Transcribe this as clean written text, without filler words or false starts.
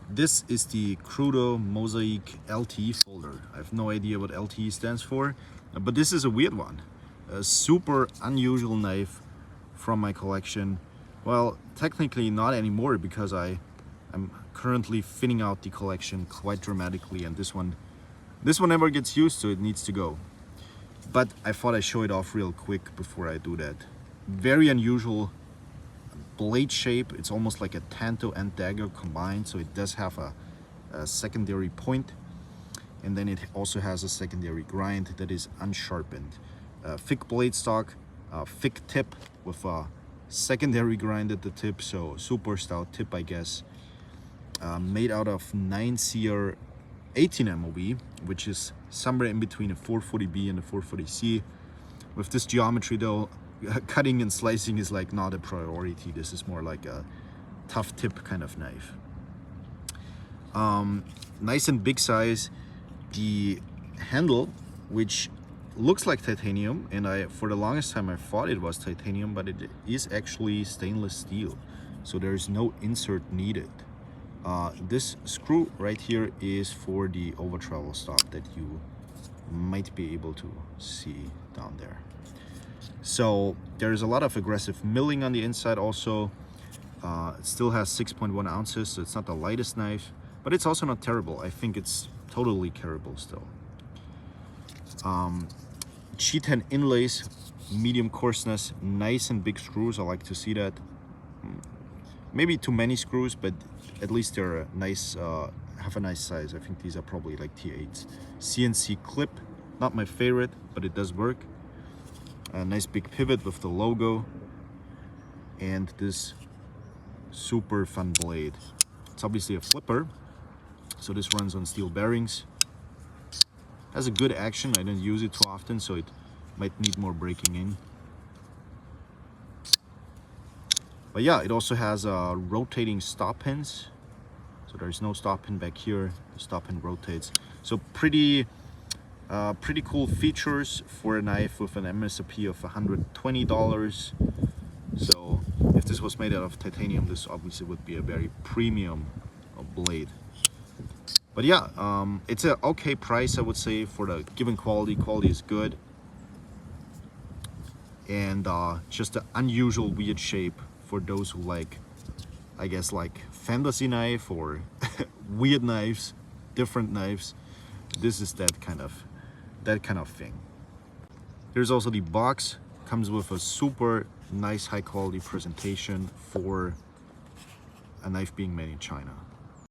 This is the Krudo Mozaik LTE folder. I have no idea what LTE stands for, but this is a weird one. A super unusual knife from my collection. Well, technically not anymore, because I'm currently thinning out the collection quite dramatically, and this one never gets used, so it needs to go. But I thought I'd show it off real quick before I do that. Very unusual blade shape. It's almost like a tanto and dagger combined, so it does have a secondary point, and then it also has a secondary grind that is unsharpened. Thick blade stock, thick tip with a secondary grind at the tip, so super stout tip, I guess. Made out of 9CR 18 MOV, which is somewhere in between a 440B and a 440C. With this geometry though, cutting and slicing is like not a priority. This is more like a tough tip kind of knife. Nice and big size. The handle, which looks like titanium, and for the longest time I thought it was titanium, but it is actually stainless steel, so there is no insert needed. This screw right here is for the over travel stop that you might be able to see down there. So there's a lot of aggressive milling on the inside also. It still has 6.1 ounces, so it's not the lightest knife, but it's also not terrible. I think it's totally carryable still. G10 inlays, medium coarseness, nice and big screws. I like to see that. Maybe too many screws, but at least they're a nice, have a nice size. I think these are probably like T8s. CNC clip, not my favorite, but it does work. A nice big pivot with the logo, and this super fun blade. It's obviously a flipper, so this runs on steel bearings. Has a good action. I don't use it too often, so it might need more breaking in. But yeah, it also has rotating stop pins, so there's no stop pin back here. The stop pin rotates, so pretty cool features for a knife with an MSRP of $120. So if this was made out of titanium, this obviously would be a very premium blade. But yeah, it's an okay price, I would say, for the given quality. Quality is good, and just an unusual weird shape for those who like, I guess, like fantasy knife or weird knives, different knives. This is that kind of thing. Here's also the box. Comes with a super nice high quality presentation for a knife being made in China.